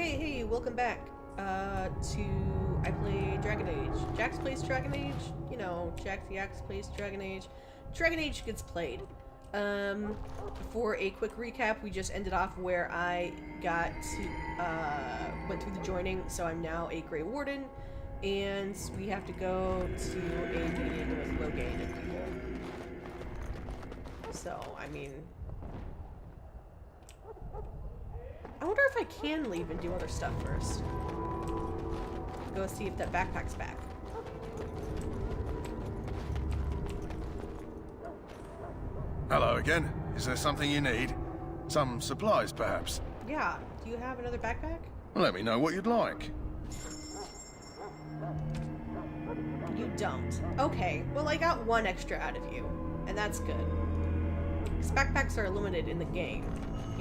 Okay, hey, welcome back. I play Dragon Age. Jax plays Dragon Age. You know, Jax plays Dragon Age. Dragon Age gets played. For a quick recap, we just ended off where I went through the joining, so I'm now a Grey Warden, and we have to go to a meeting with Logain and people. So, I mean... I wonder if I can leave and do other stuff first. Go see if that backpack's back. Hello again. Is there something you need? Some supplies, perhaps? Yeah. Do you have another backpack? Let me know what you'd like. You don't. Okay. Well, I got one extra out of you, and that's good. Because backpacks are limited in the game,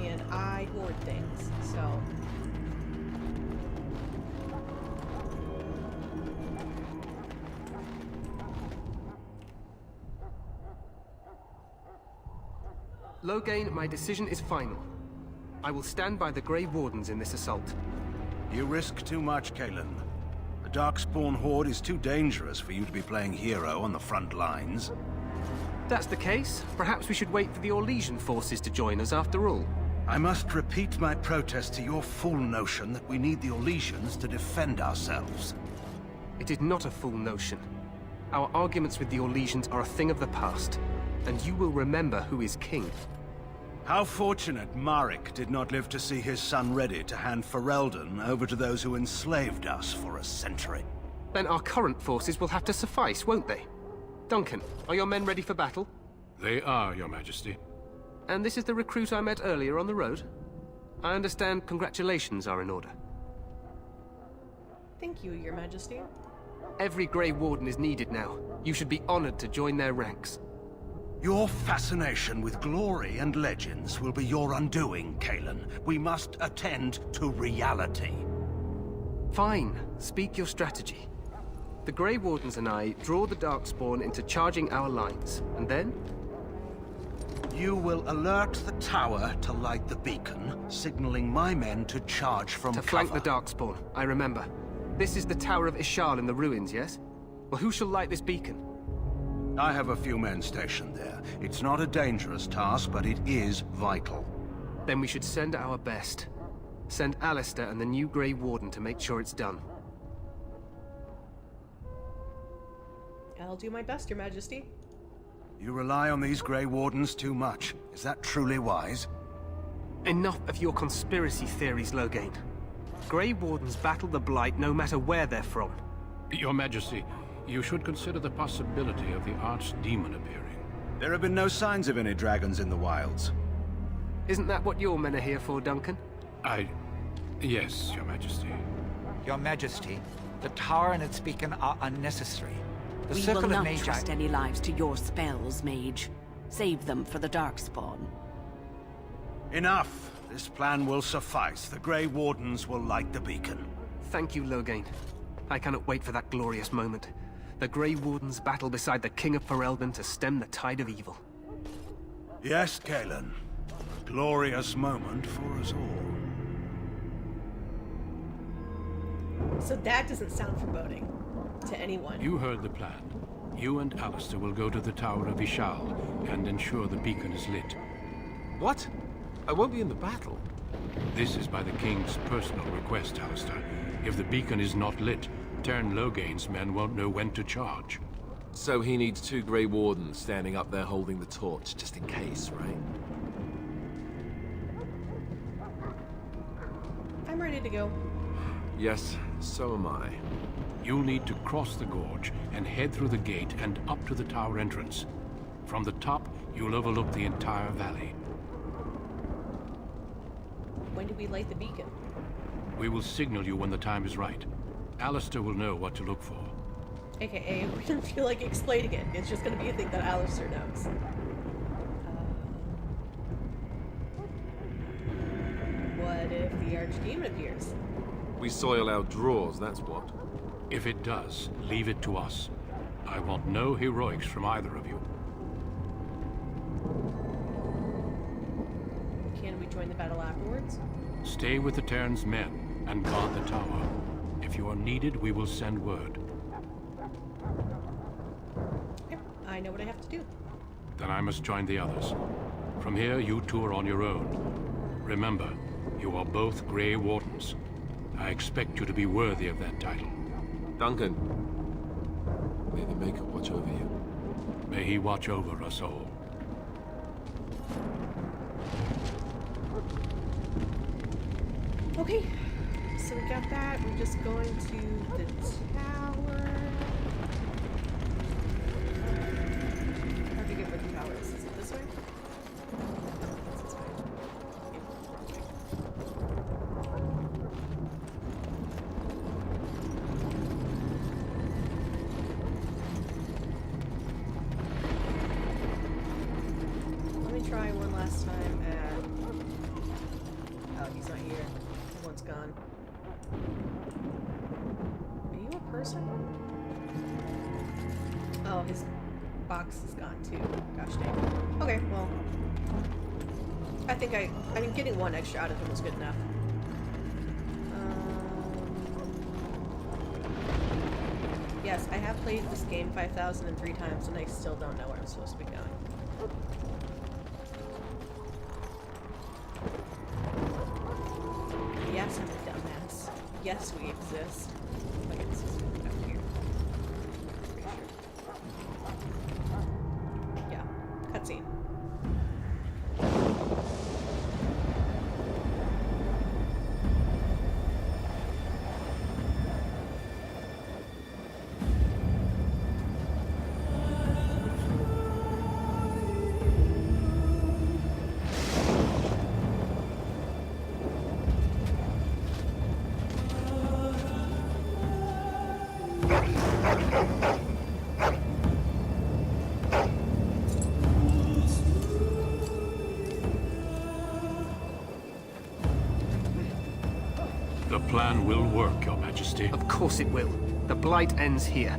and I hoard things, so... Logain, my decision is final. I will stand by the Grey Wardens in this assault. You risk too much, Kalen. The Darkspawn Horde is too dangerous for you to be playing hero on the front lines. That's the case. Perhaps we should wait for the Orlesian forces to join us after all. I must repeat my protest to your fool notion that we need the Orlesians to defend ourselves. It is not a fool notion. Our arguments with the Orlesians are a thing of the past, and you will remember who is king. How fortunate Marek did not live to see his son ready to hand Ferelden over to those who enslaved us for a century. Then our current forces will have to suffice, won't they? Duncan, are your men ready for battle? They are, Your Majesty. And this is the recruit I met earlier on the road? I understand congratulations are in order. Thank you, Your Majesty. Every Grey Warden is needed now. You should be honored to join their ranks. Your fascination with glory and legends will be your undoing, Kalen. We must attend to reality. Fine. Speak your strategy. The Grey Wardens and I draw the Darkspawn into charging our lines, and then? You will alert the tower to light the beacon, signaling my men to charge from cover. To flank the Darkspawn, I remember. This is the Tower of Ishal in the ruins, yes? Well, who shall light this beacon? I have a few men stationed there. It's not a dangerous task, but it is vital. Then we should send our best. Send Alistair and the new Grey Warden to make sure it's done. I'll do my best, Your Majesty. You rely on these Grey Wardens too much. Is that truly wise? Enough of your conspiracy theories, Logain. Grey Wardens battle the Blight no matter where they're from. Your Majesty, you should consider the possibility of the Archdemon appearing. There have been no signs of any dragons in the wilds. Isn't that what your men are here for, Duncan? Yes, Your Majesty. Your Majesty, the tower and its beacon are unnecessary. The We circle will of not Magi... trust any lives to your spells, Mage. Save them for the Darkspawn. Enough! This plan will suffice. The Grey Wardens will light the beacon. Thank you, Logain. I cannot wait for that glorious moment. The Grey Wardens battle beside the King of Ferelden to stem the tide of evil. Yes, Kalen. A glorious moment for us all. So that doesn't sound foreboding to anyone. You heard the plan. You and Alistair will go to the Tower of Ishal and ensure the beacon is lit. What? I won't be in the battle. This is by the King's personal request, Alistair. If the beacon is not lit, Tern Logain's men won't know when to charge. So he needs 2 Grey Wardens standing up there holding the torch, just in case, right? I'm ready to go. Yes, so am I. You'll need to cross the gorge and head through the gate and up to the tower entrance. From the top, you'll overlook the entire valley. When do we light the beacon? We will signal you when the time is right. Alistair will know what to look for. AKA, we don't feel like explaining it. It's just gonna be a thing that Alistair knows. What if the Archdemon appears? We soil our drawers, that's what. If it does, leave it to us. I want no heroics from either of you. Can we join the battle afterwards? Stay with the Terran's men and guard the tower. If you are needed, we will send word. Yep, I know what I have to do. Then I must join the others. From here, you two are on your own. Remember, you are both Grey Wardens. I expect you to be worthy of that title. Duncan, may the Maker watch over you. May he watch over us all. Okay, so we got that. We're just going to the tower. How do you get where the tower is? Is it this way? It's this way. Let me try one last time at... Oh, he's not here. Everyone's gone. Are you a person? Oh, his box is gone too. Gosh dang. Okay, well. I mean, getting one extra out of him was good enough. Yes, I have played this game 5,003 times and I still don't know where I'm supposed to be going. Yes, I'm a dumbass. Yes, we exist. Okay, this is out here. Pretty sure. Yeah, cutscene. The plan will work, Your Majesty. Of course it will. The Blight ends here.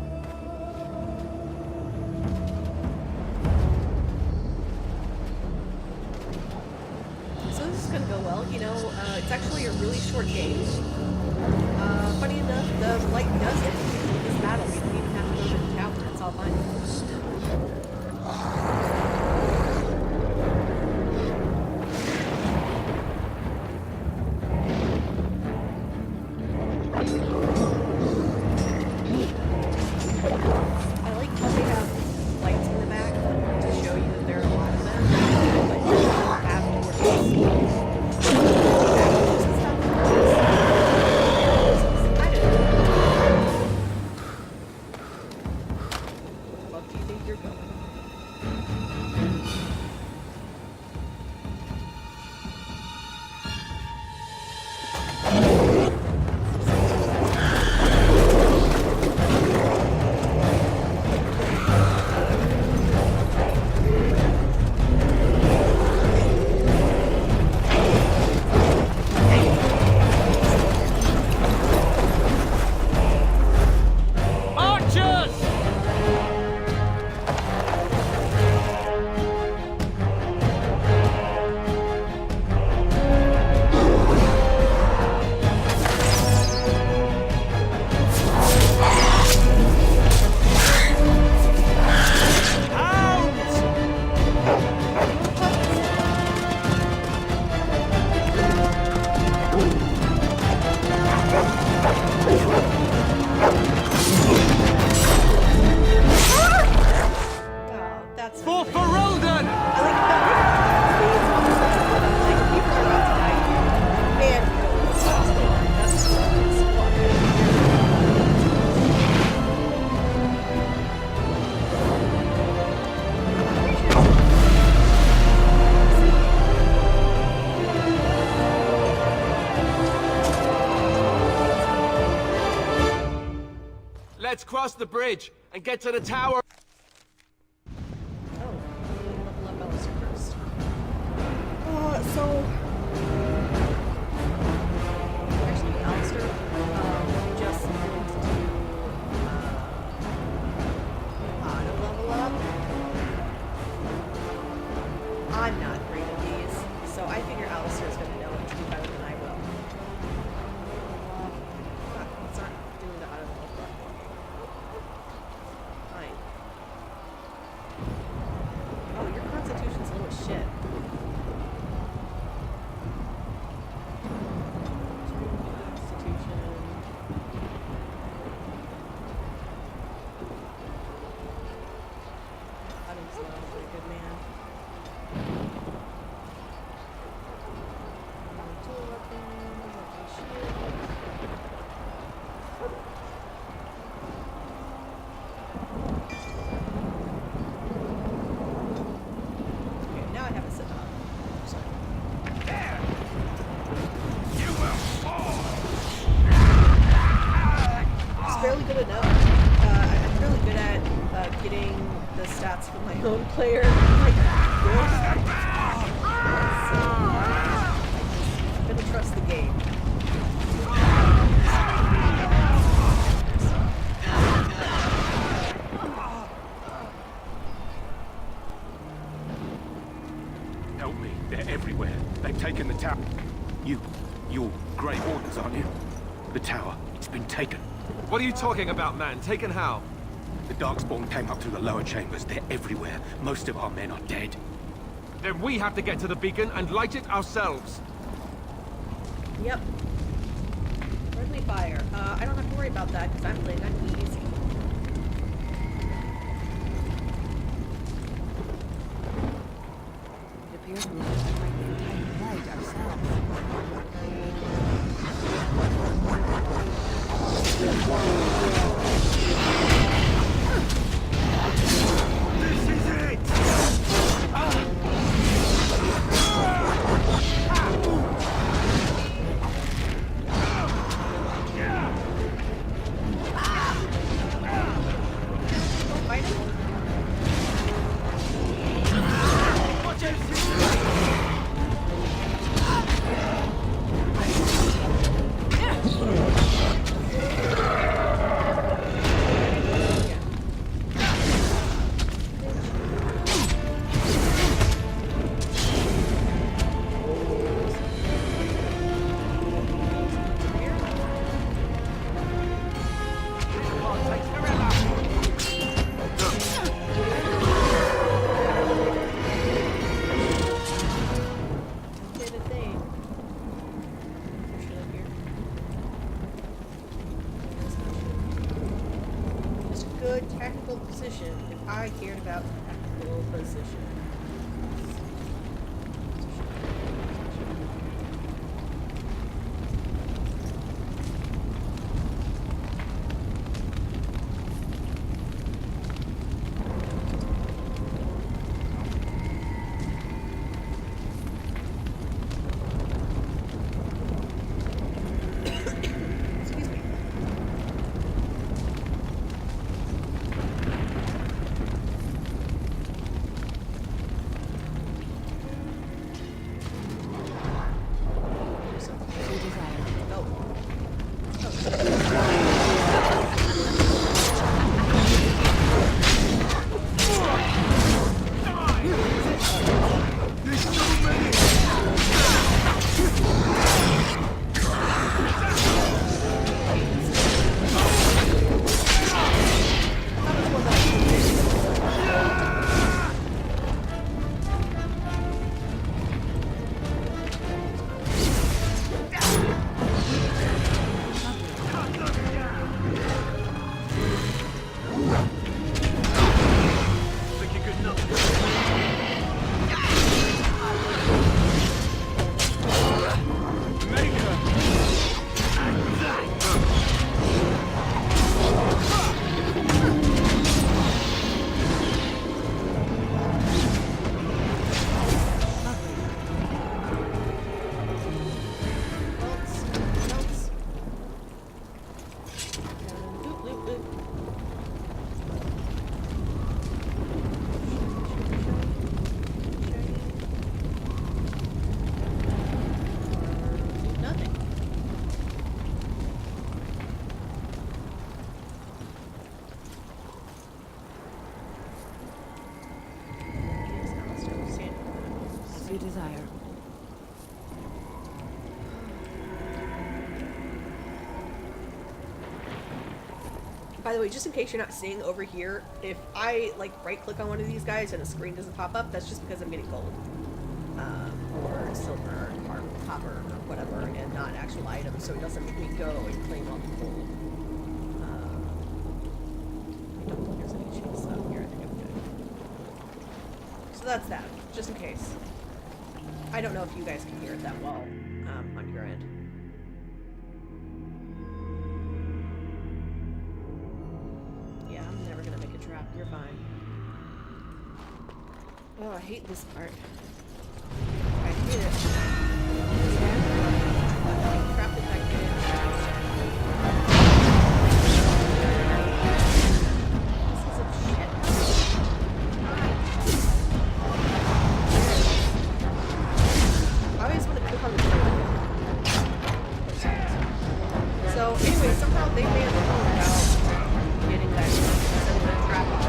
So this is gonna go well. You know, it's actually a really short game. Funny enough, the light does it in this battle. We don't even have to go to the tower. It's all fine. I like how they have lights in the back to show you that there are a lot of them, but you don't have to work I don't know. What do you think you're going? Oh, that's For Ferelden! I like people are about to die here. Man, that's Let's cross the bridge and get to the tower. Oh, level up Alistair first. So actually, Alistair just went to auto level up. I'm not great at these, so I figure Alistair's gonna know what to do better than I will. the stats from my own player. Like, I'm gonna trust the game. Help me. They're everywhere. They've taken the tower. You're Grey Wardens, aren't you? The tower. It's been taken. What are you talking about, man? Taken how? The Darkspawn came up through the lower chambers. They're everywhere. Most of our men are dead. Then we have to get to the beacon and light it ourselves. Yep. Friendly fire. I don't have to worry about that because I'm playing on easy. It appears we have to light the entire light ourselves. Good tactical position if I cared about tactical position. You desire. By the way, just in case you're not seeing over here, if I like right click on one of these guys and a screen doesn't pop up, that's just because I'm getting gold. Or silver or copper or whatever, and not actual items, so it doesn't make me go and claim all the gold. I don't think there's any chainsaw here, I think I'm good. So that's that, just in case. I don't know if you guys can hear it that well on your end. Yeah, I'm never gonna make a trap. You're fine. Oh, I hate this part. I hate it. Trap if I can. This is a shit. So anyway, somehow they made it about getting that trap off.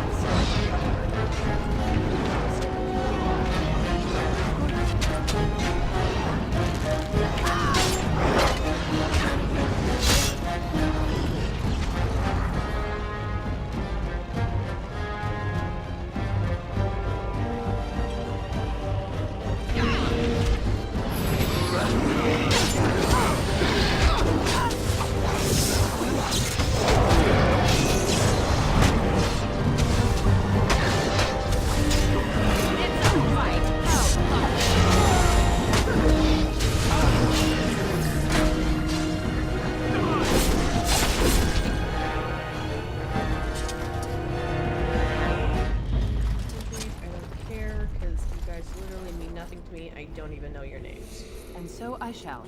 I don't even know your names. And so I shall.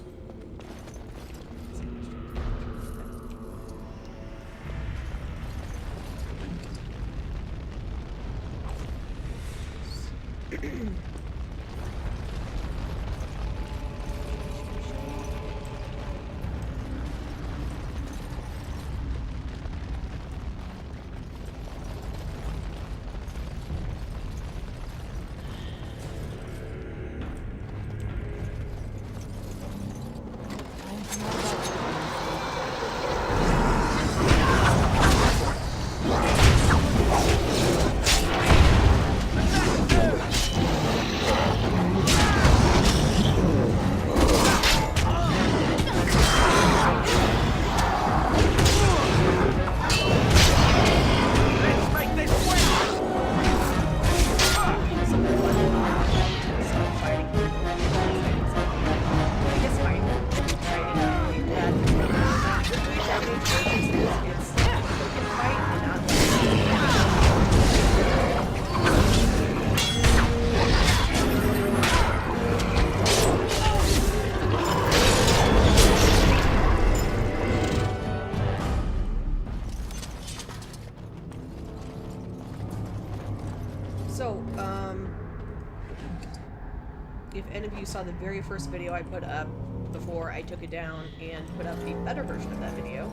If any of you saw the very first video I put up before I took it down and put up a better version of that video,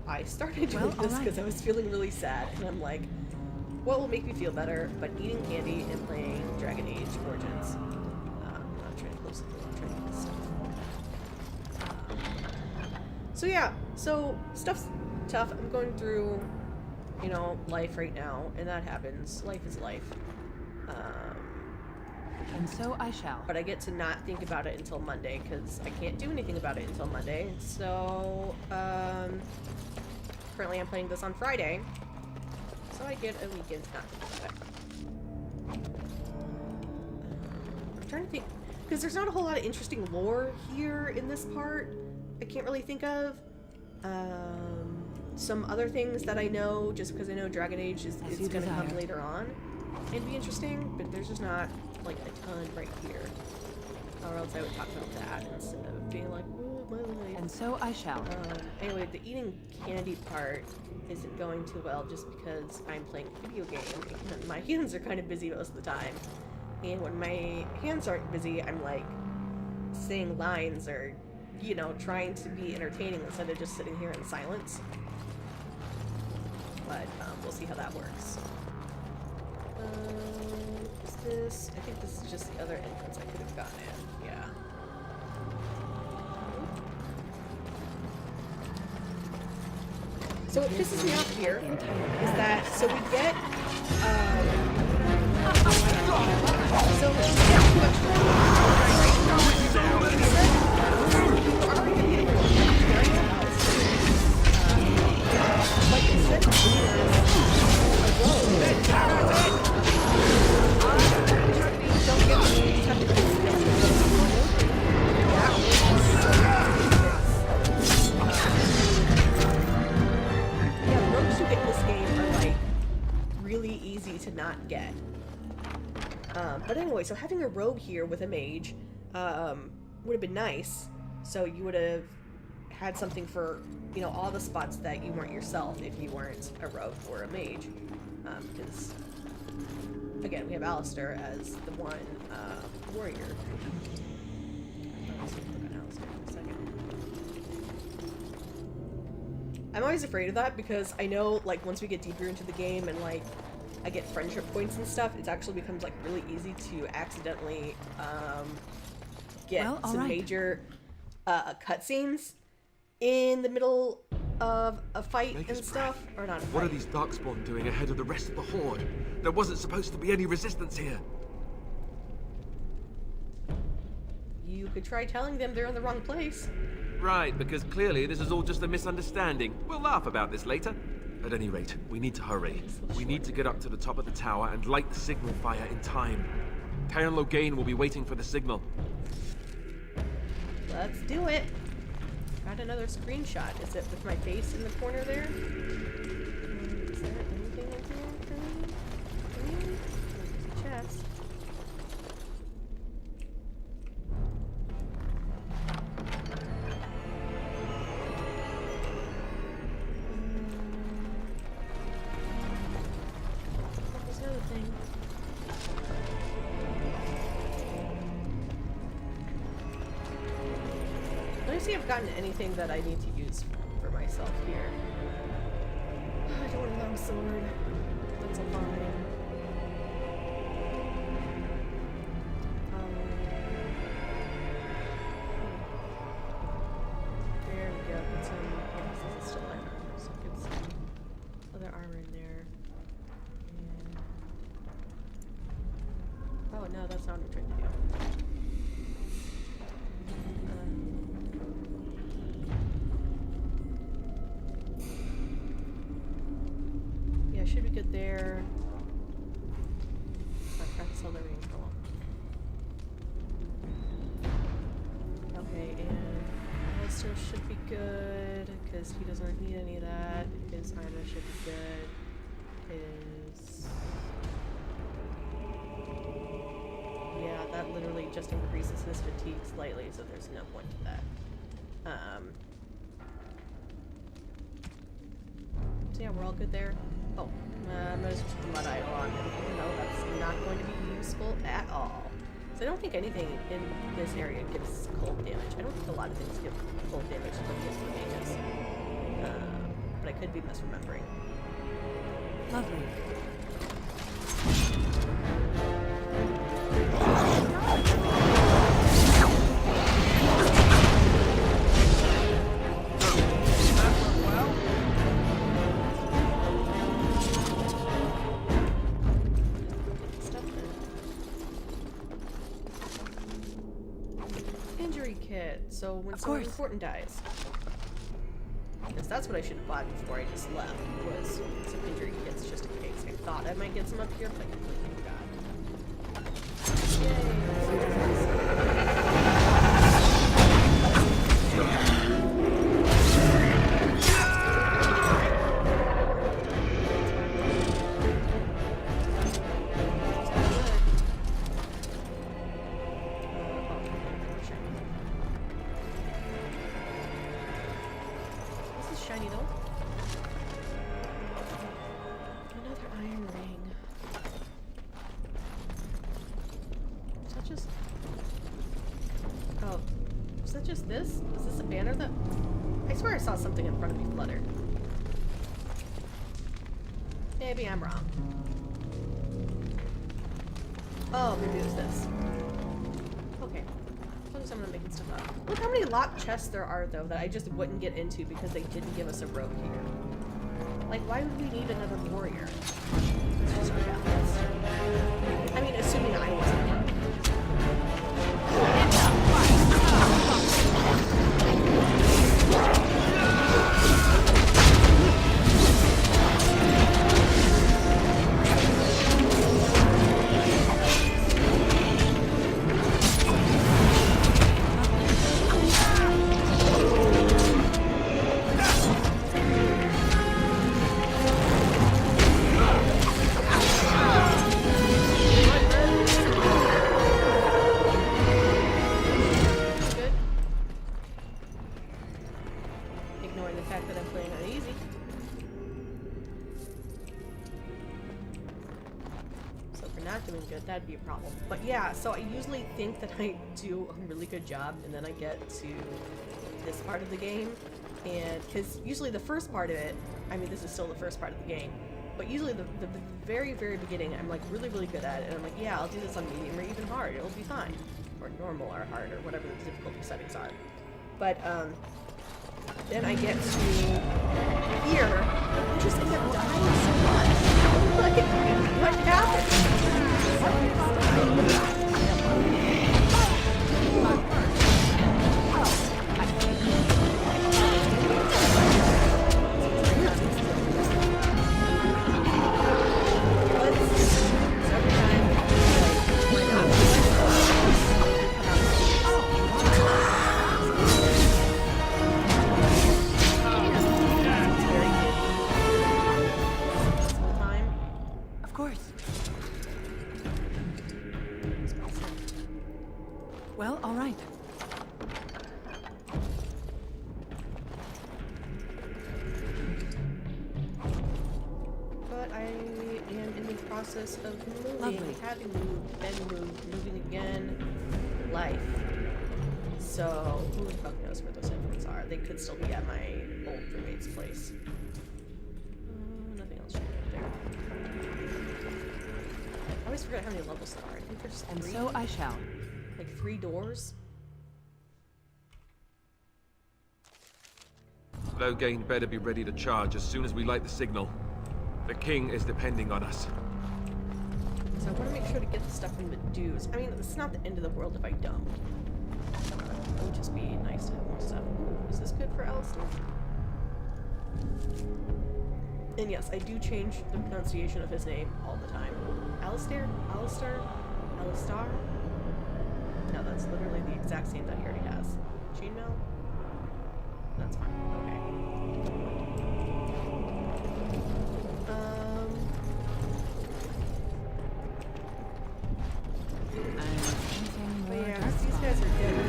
I started doing this because I was feeling really sad, and I'm like, what will make me feel better but eating candy and playing Dragon Age Origins? I'm not trying to close the door, I'm trying to get this stuff. So yeah, so stuff's tough. I'm going through, you know, life right now, and that happens. Life is life. And so I shall. But I get to not think about it until Monday, because I can't do anything about it until Monday. So, currently I'm playing this on Friday, so I get a weekend to not think about it. I'm trying to think, because there's not a whole lot of interesting lore here in this part. I can't really think of. Some other things that I know, just because I know Dragon Age is going to come later on and be interesting, but there's just not like a ton right here, or else I would talk about that instead of being like, oh, my life. And so I shall. Anyway, the eating candy part isn't going too well just because I'm playing a video game and my hands are kind of busy most of the time, and when my hands aren't busy, I'm like saying lines or, you know, trying to be entertaining instead of just sitting here in silence. But we'll see how that works. Is this? I think this is just the other entrance I could have gotten in. Yeah. So what pisses me off here is that so we get so we get too much instead to not get. But anyway, so having a rogue here with a mage would have been nice. So you would have had something for, you know, all the spots that you weren't yourself if you weren't a rogue or a mage. Because, again, we have Alistair as the one warrior. I'm always afraid of that because I know, like, once we get deeper into the game and, like, I get friendship points and stuff, it actually becomes, like, really easy to accidentally, get some major, cutscenes in the middle of a fight and stuff. Or not a fight. What are these Darkspawn doing ahead of the rest of the Horde? There wasn't supposed to be any resistance here. You could try telling them they're in the wrong place. Right, because clearly this is all just a misunderstanding. We'll laugh about this later. At any rate, we need to hurry. We need to get up to the top of the tower and light the signal fire in time. Karen Logain will be waiting for the signal. Let's do it. Got another screenshot. Is it with my face in the corner there? Is there anything in here for me? There's a chest. There's another thing. Let me see if I've gotten anything that I need to use for myself here. I don't want a long sword. That's fine. There we go. Get some. Yes, this is still light armor, so get some other armor in there. And... oh no, that's not what I'm trying to do. Should be good there. Sell the ring. Okay, and Alistair should be good because he doesn't need any of that. His armor should be good. His that literally just increases his fatigue slightly, so there's no point to that. So yeah, we're all good there. Oh, I'm gonna switch the mud idol on him, even though that's not going to be useful at all. So I don't think anything in this area gives cold damage. I don't think a lot of things give cold damage like this for mages. But I could be misremembering. Lovely. So when someone important dies. Because that's what I should have bought before I just left, was some injury kits just in case. I thought I might get some up here, but I completely forgot. Shiny though. Another iron ring. Is that just... oh. Is that just this? Is this a banner that... I swear I saw something in front of me flutter. Maybe I'm wrong. Oh, maybe it was this. Okay. I'm gonna make stuff up. Look how many locked chests there are, though, that I just wouldn't get into because they didn't give us a rope here. Like, why would we need another warrior? Let's just grab this. I mean, assuming I wasn't broke. That'd be a problem. But yeah, so I usually think that I do a really good job, and then I get to this part of the game, And because usually the first part of it, I mean, this is still the first part of the game, but usually the very, very beginning, I'm like really, really good at it. And I'm like, yeah, I'll do this on medium or even hard. It'll be fine. Or normal or hard or whatever the difficulty settings are. But then I get to here, I just end up dying so much. Like, what happened? Well, all right. But I am in the process of moving. Lovely. Having moved, been moved, moving again. Life. So, who the fuck knows where those headphones are? They could still be at my old roommate's place. Nothing else changed up there. I always forget how many levels there are. I think there's 3. And so I shall. Like 3 doors? Logain better be ready to charge as soon as we light the signal. The king is depending on us. So I want to make sure to get the stuff from the dues. I mean, it's not the end of the world if I don't. It would just be nice to have more stuff. Ooh, is this good for Alistair? And yes, I do change the pronunciation of his name all the time. Alistair? Alistair? Alistar? No, that's literally the exact same that he already has. Chainmail? That's fine. Okay. But yeah, 'cause these guys are dead.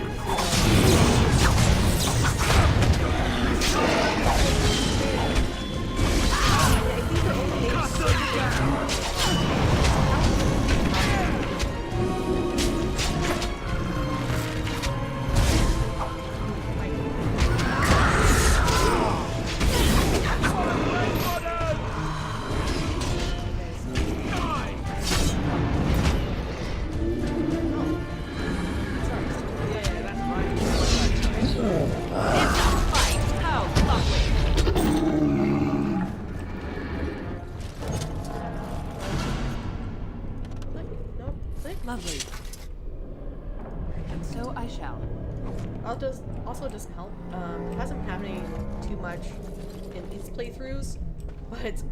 Lovely. And so I shall. Also doesn't help. It hasn't been happening too much in these playthroughs, but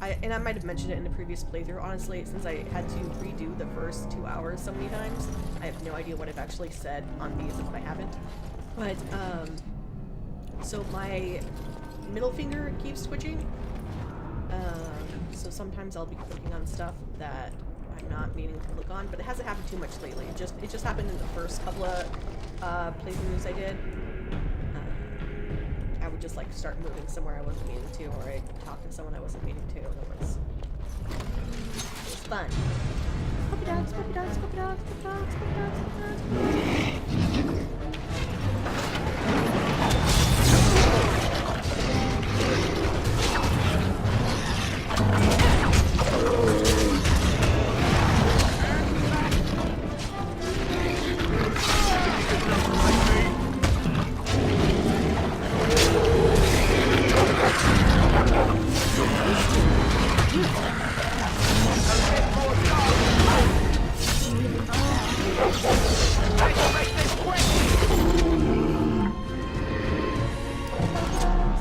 I might have mentioned it in the previous playthrough. Honestly, since I had to redo the first 2 hours so many times, I have no idea what I've actually said on these if I haven't. But so my middle finger keeps twitching. So sometimes I'll be clicking on stuff that I'm not meaning to click on, but it hasn't happened too much lately. It just happened in the first couple of playthroughs I did. I would just like start moving somewhere I wasn't meaning to, or I'd talk to someone I wasn't meaning to, and it was fun. Puppy dogs, puppy dogs, puppy dogs, puppy dogs, puppy dogs, puppy dogs.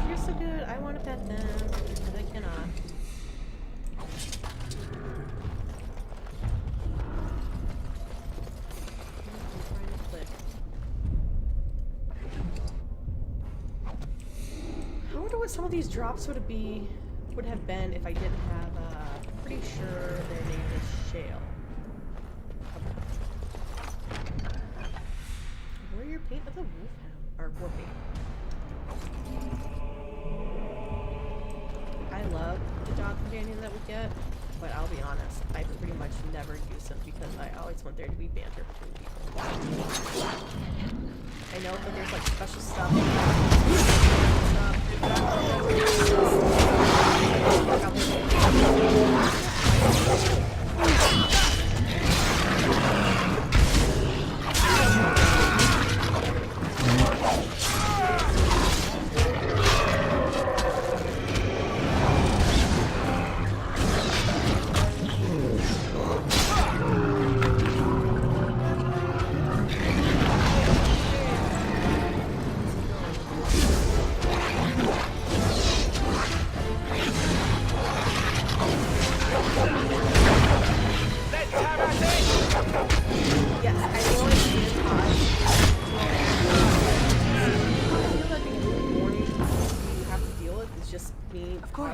You're so good. I want to pet them, but I cannot. I'm trying to click. I wonder what some of these drops would have been if I didn't have. Pretty sure their name is Shale. Warrior paint of the Wolfhound, or War paint. I love the dog companion that we get, but I'll be honest, I pretty much never use them because I always want there to be banter between people. I know that there's like special stuff.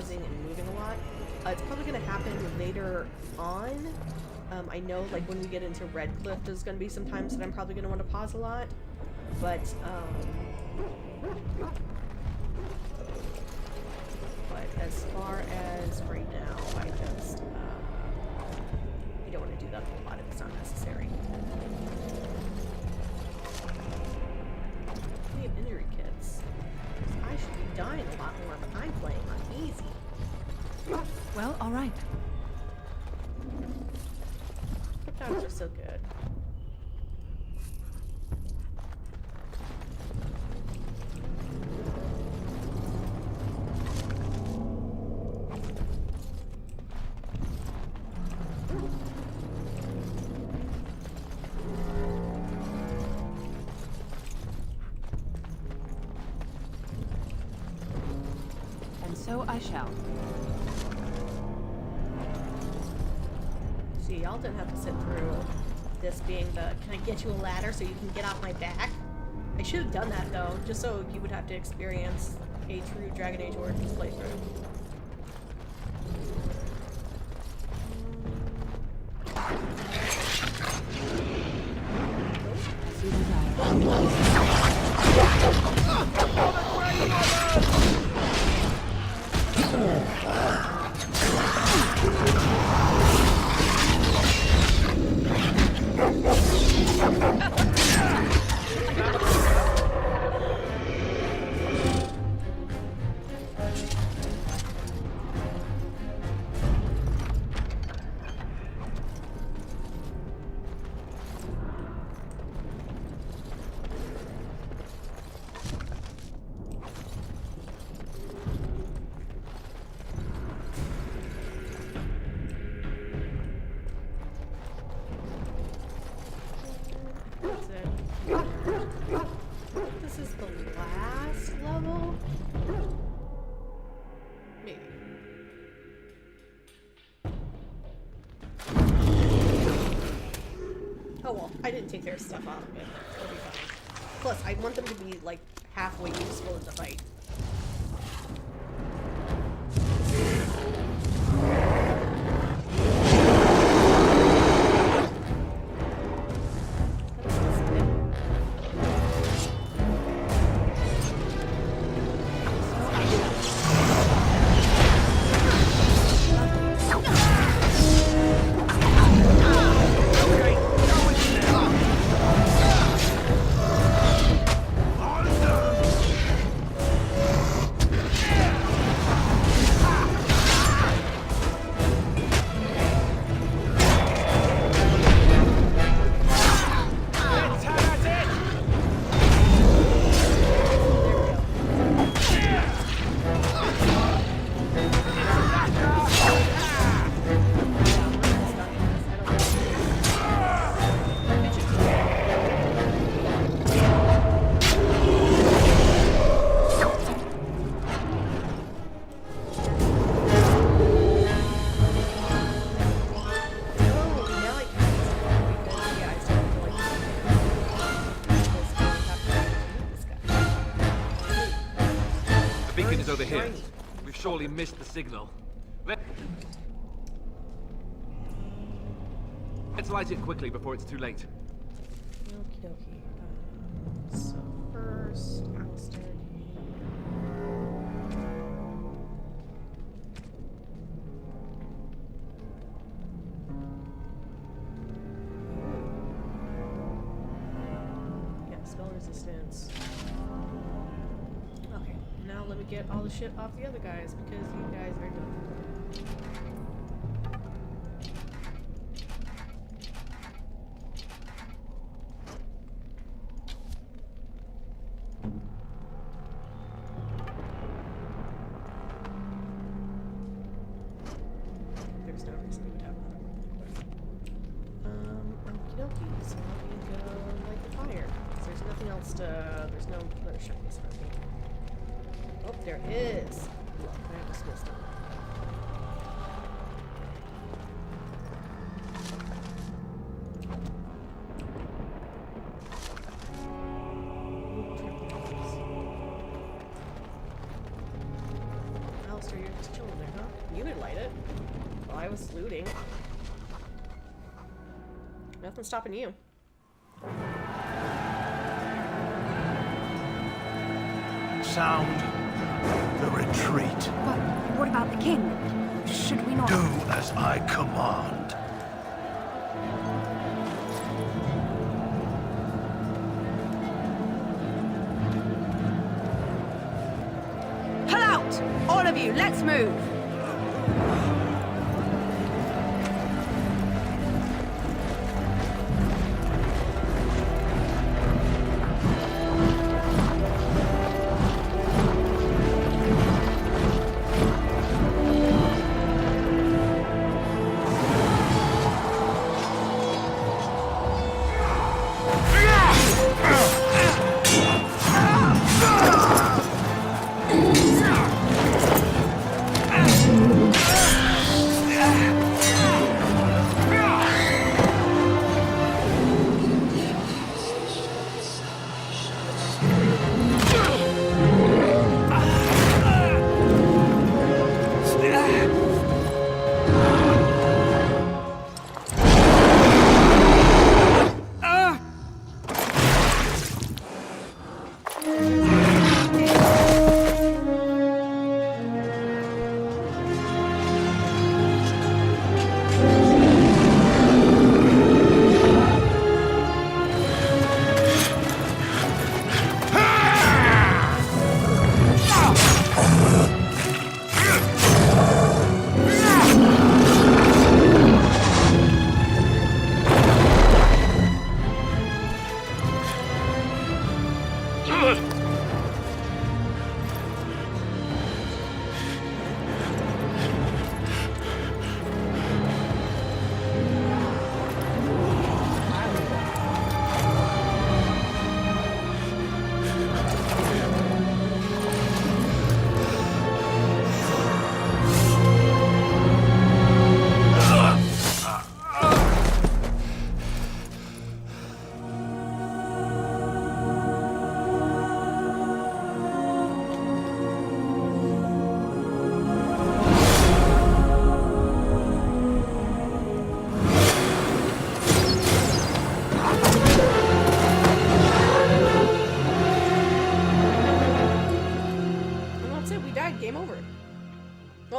pausing and moving a lot. It's probably going to happen later on. I know, like, when we get into Redcliffe, there's going to be some times that I'm probably going to want to pause a lot. But as far as right now, I just, I don't want to do that a whole lot if it's not necessary. We have injury kits. I should be dying a lot more, but I'm playing on easy. Well, all right. Kryptons are so good. And so I shall. See, y'all didn't have to sit through this being the, can I get you a ladder so you can get off my back? I should have done that though, just so you would have to experience a true Dragon Age Origins playthrough. As you desire. That's it. This is the last level? Maybe. Oh well, I didn't take their stuff out of it. It'll be fine. Plus, I want them to be, like, halfway useful in the fight. Over here. We've surely missed the signal. Let's light it quickly before it's too late. Okie dokie. So first, I'll start yeah, spell resistance. Okay, now let me get all the shit off the other guys because you guys are done. There's no reason you would have another. Okie dokie, so let me go light the fire. 'Cause there's nothing else to. There's no other shinies around here. Oh, there is! Look, I just missed it. Alistair, you're just chilling light it while I was looting. Nothing stopping you. Sound the retreat. But what about the king? Should we not... Do as I command. Pull out! All of you, let's move!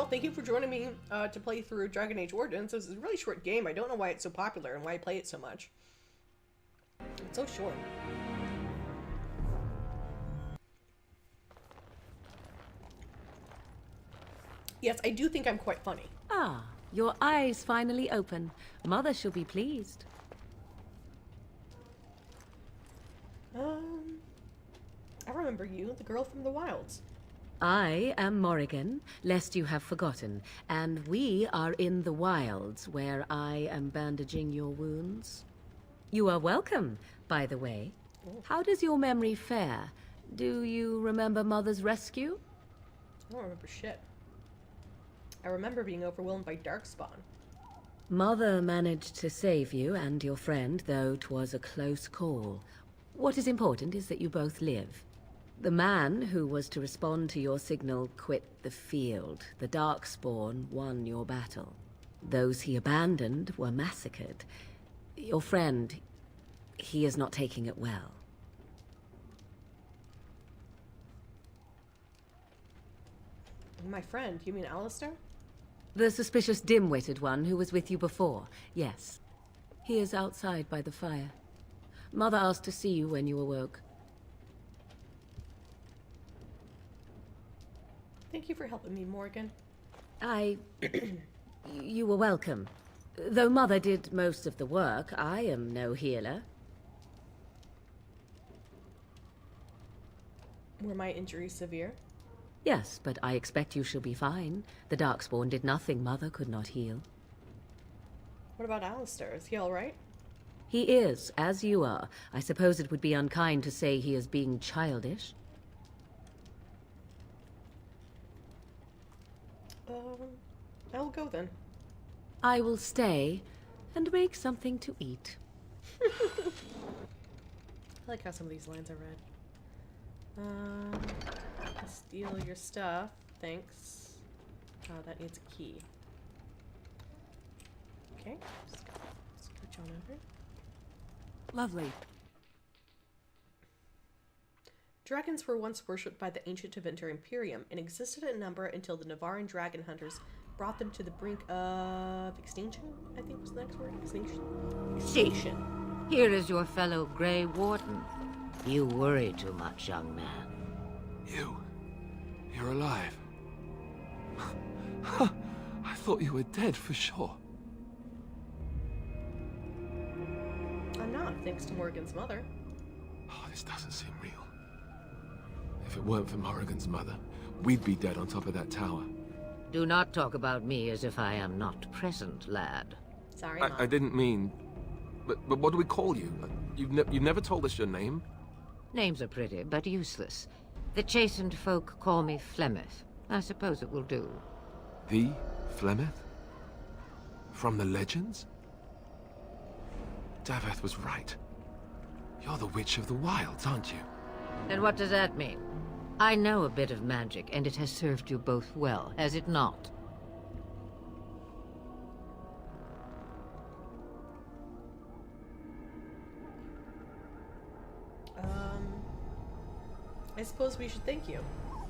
Thank you for joining me to play through Dragon Age Origins. This is a really short game. I don't know why it's so popular and why I play it so much. It's so short. Yes, I do think I'm quite funny. Ah, your eyes finally open. Mother shall be pleased. I remember you, the girl from the wilds. I am Morrigan, lest you have forgotten, and we are in the wilds, where I am bandaging your wounds. You are welcome, by the way. How does your memory fare? Do you remember Mother's rescue? I don't remember shit. I remember being overwhelmed by Darkspawn. Mother managed to save you and your friend, though 'twas a close call. What is important is that you both live. The man who was to respond to your signal quit the field. The Darkspawn won your battle. Those he abandoned were massacred. Your friend, he is not taking it well. My friend, you mean Alistair? The suspicious dim-witted one who was with you before, yes. He is outside by the fire. Mother asked to see you when you awoke. Thank you for helping me, Morgan. You were welcome. Though Mother did most of the work, I am no healer. Were my injuries severe? Yes, but I expect you shall be fine. The Darkspawn did nothing Mother could not heal. What about Alistair? Is he alright? He is, as you are. I suppose it would be unkind to say he is being childish. I will go then. I will stay and make something to eat. I like how some of these lines are read. Steal your stuff. Thanks. That needs a key. Okay, just scooch on over. Lovely. Dragons were once worshipped by the ancient Tevinter Imperium and existed in number until the Navarran dragon hunters brought them to the brink of extinction, I think was the next word. Extinction. Here is your fellow Grey Warden. You worry too much, young man. You're alive. I thought you were dead for sure. I'm not, thanks to Morrigan's mother. Oh, this doesn't seem real. If it weren't for Morrigan's mother, we'd be dead on top of that tower. Do not talk about me as if I am not present, lad. Sorry, Mom. I didn't mean... But what do we call you? You've never told us your name? Names are pretty, but useless. The chastened folk call me Flemeth. I suppose it will do. The Flemeth? From the legends? Daveth was right. You're the Witch of the Wilds, aren't you? And what does that mean? I know a bit of magic, and it has served you both well, has it not? I suppose we should thank you.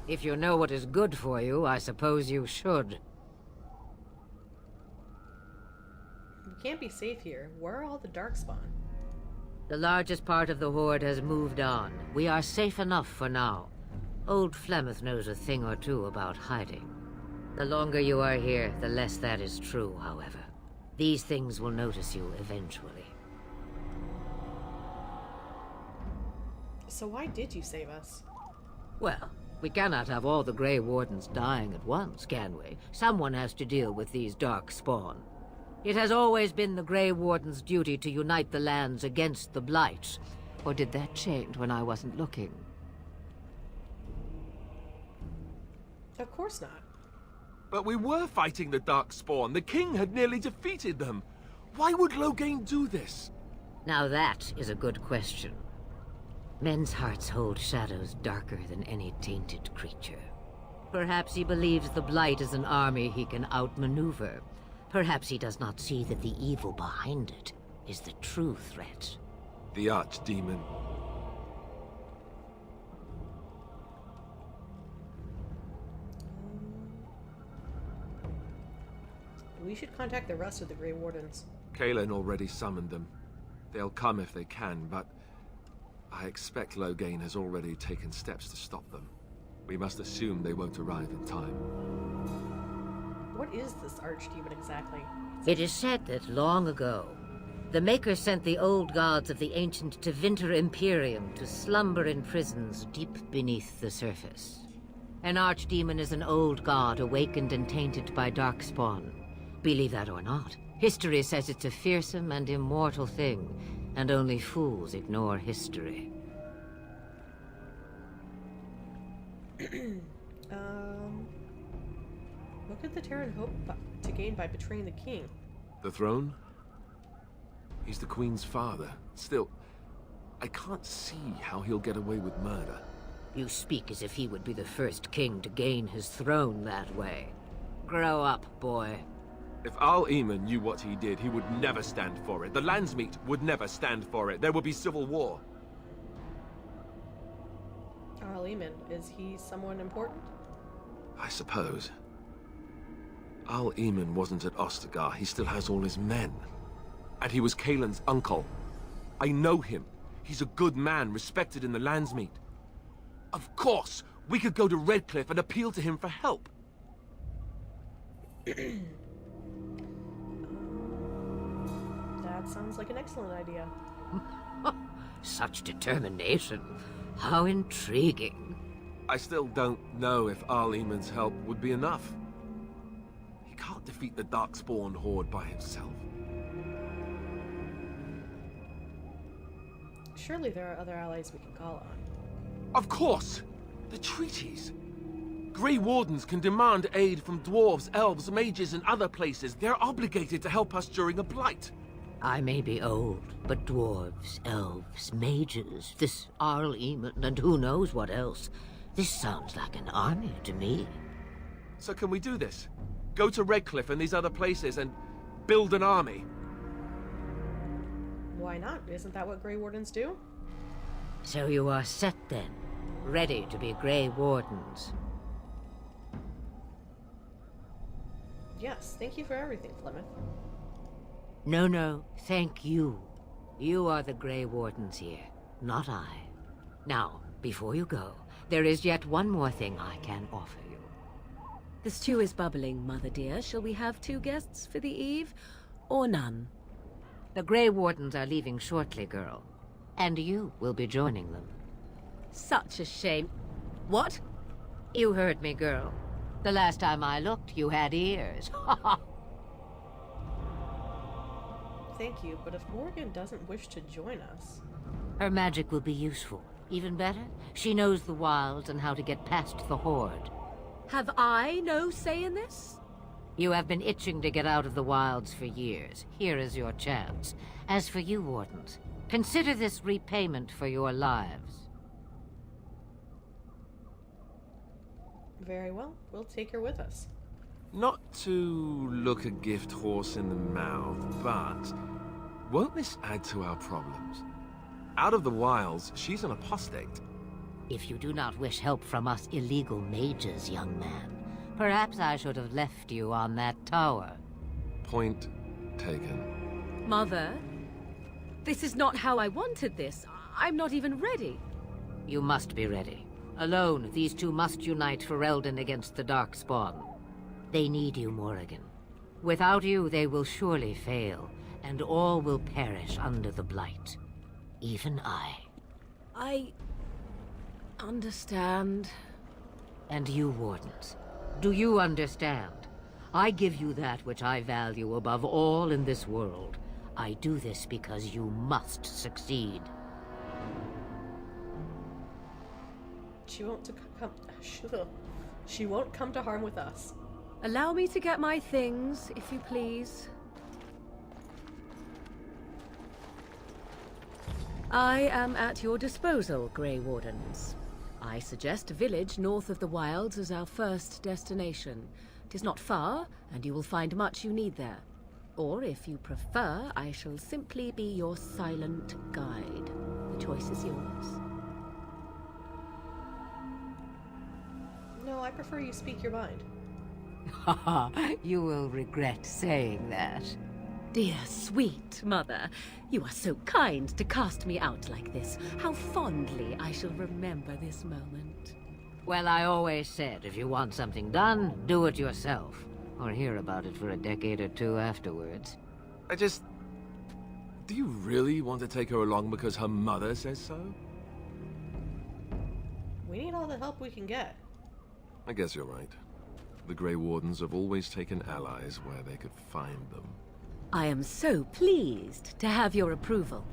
If you know what is good for you, I suppose you should. We can't be safe here. Where are all the Darkspawn? The largest part of the Horde has moved on. We are safe enough for now. Old Flemeth knows a thing or two about hiding. The longer you are here, the less that is true, however. These things will notice you eventually. So why did you save us? Well, we cannot have all the Grey Wardens dying at once, can we? Someone has to deal with these dark spawn. It has always been the Grey Warden's duty to unite the lands against the Blight. Or did that change when I wasn't looking? Of course not. But we were fighting the Darkspawn. The king had nearly defeated them. Why would Loghain do this? Now that is a good question. Men's hearts hold shadows darker than any tainted creature. Perhaps he believes the Blight is an army he can outmaneuver. Perhaps he does not see that the evil behind it is the true threat. The Archdemon. We should contact the rest of the Grey Wardens. Kaelin already summoned them. They'll come if they can, but I expect Loghain has already taken steps to stop them. We must assume they won't arrive in time. What is this Archdemon exactly? It is said that long ago, the Maker sent the old gods of the ancient Tevinter Imperium to slumber in prisons deep beneath the surface. An Archdemon is an old god awakened and tainted by Darkspawn. Believe that or not, history says it's a fearsome and immortal thing, and only fools ignore history. What could the Terran hope to gain by betraying the king? The throne? He's the Queen's father. Still, I can't see how he'll get away with murder. You speak as if he would be the first king to gain his throne that way. Grow up, boy. If Al-Eamon knew what he did, he would never stand for it. The Landsmeet would never stand for it. There would be civil war. Al-Eamon, is he someone important? I suppose. Al-Eamon wasn't at Ostagar. He still has all his men. And he was Kaelin's uncle. I know him. He's a good man, respected in the Landsmeet. Of course, we could go to Redcliffe and appeal to him for help. That sounds like an excellent idea. Such determination. How intriguing. I still don't know if Al-Eamon's help would be enough. He can't defeat the Darkspawn Horde by himself. Surely there are other allies we can call on. Of course! The treaties! Grey Wardens can demand aid from dwarves, elves, mages, and other places. They're obligated to help us during a blight. I may be old, but dwarves, elves, mages, this Al-Eamon, and who knows what else. This sounds like an army to me. So can we do this? Go to Redcliffe and these other places and build an army. Why not? Isn't that what Grey Wardens do? So you are set then, ready to be Grey Wardens. Yes, thank you for everything, Flemeth. No, thank you. You are the Grey Wardens here, not I. Now, before you go, there is yet one more thing I can offer you. The stew is bubbling, Mother dear. Shall we have 2 guests for the eve, or none? The Grey Wardens are leaving shortly, girl. And you will be joining them. Such a shame. What? You heard me, girl. The last time I looked, you had ears. Thank you, but if Morgan doesn't wish to join us... Her magic will be useful. Even better, she knows the wilds and how to get past the Horde. Have I no say in this? You have been itching to get out of the wilds for years. Here is your chance. As for you, Wardens, consider this repayment for your lives. Very well, we'll take her with us. Not to look a gift horse in the mouth, but won't this add to our problems? Out of the wilds, she's an apostate. If you do not wish help from us illegal mages, young man, perhaps I should have left you on that tower. Point taken. Mother, this is not how I wanted this. I'm not even ready. You must be ready. Alone, these two must unite for Eldon against the Darkspawn. They need you, Morrigan. Without you, they will surely fail, and all will perish under the Blight. Even I. I... understand. And you, Wardens, do you understand? I give you that which I value above all in this world. I do this because you must succeed. She won't come. She won't come to harm with us. Allow me to get my things, if you please. I am at your disposal, Grey Wardens. I suggest a village north of the wilds as our first destination. 'Tis not far, and you will find much you need there. Or, if you prefer, I shall simply be your silent guide. The choice is yours. No, I prefer you speak your mind. Haha, you will regret saying that. Dear, sweet mother, you are so kind to cast me out like this. How fondly I shall remember this moment. Well, I always said, if you want something done, do it yourself. Or hear about it for a decade or two afterwards. Do you really want to take her along because her mother says so? We need all the help we can get. I guess you're right. The Grey Wardens have always taken allies where they could find them. I am so pleased to have your approval.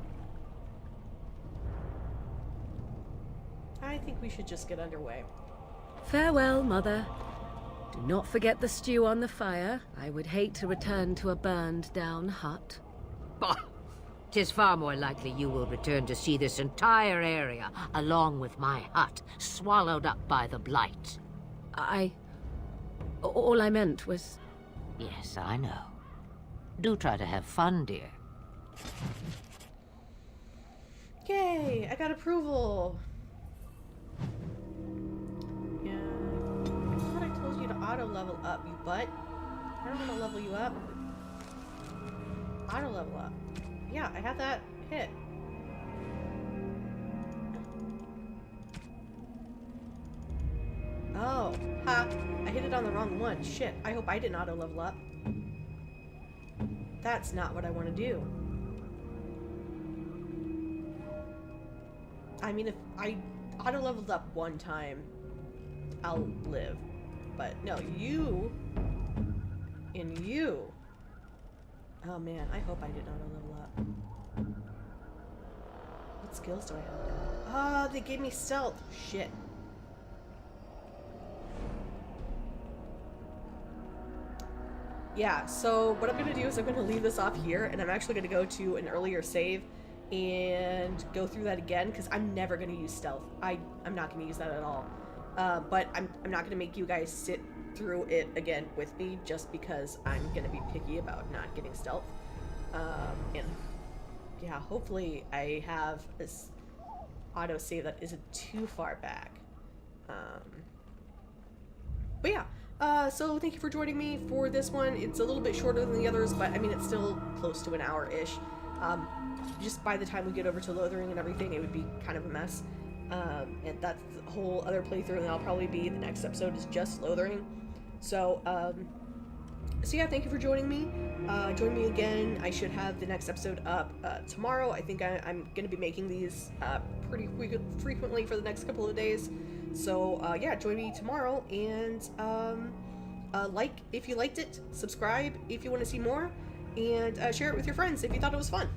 I think we should just get underway. Farewell, Mother. Do not forget the stew on the fire. I would hate to return to a burned-down hut. Bah! 'Tis far more likely you will return to see this entire area, along with my hut, swallowed up by the Blight. All I meant was... Yes, I know. Do try to have fun, dear. Yay! I got approval! Yeah... I thought I told you to auto-level up, you butt. I don't want to level you up. Auto-level up. Yeah, I have that hit. Oh, ha! I hit it on the wrong one. Shit, I hope I didn't auto-level up. That's not what I want to do. I mean, if I auto-leveled up one time, I'll live. But no, you... and you... Oh man, I hope I did not auto-level up. What skills do I have now? Oh, they gave me stealth. Shit. Yeah, so what I'm going to do is I'm going to leave this off here, and I'm actually going to go to an earlier save and go through that again, because I'm never going to use stealth. I'm not going to use that at all. But I'm not going to make you guys sit through it again with me, just because I'm gonna be picky about not getting stealth. And yeah, hopefully I have this autosave that isn't too far back. But yeah, so thank you for joining me for this one. It's a little bit shorter than the others, but I mean, it's still close to an hour-ish. Just by the time we get over to Lothering and everything, it would be kind of a mess. And that's the whole other playthrough, and that'll probably be the next episode is just Lothering. So, so yeah, thank you for joining me. Join me again. I should have the next episode up tomorrow. I think I'm going to be making these pretty frequently for the next couple of days. So yeah, join me tomorrow, and like if you liked it, subscribe if you want to see more, and share it with your friends if you thought it was fun.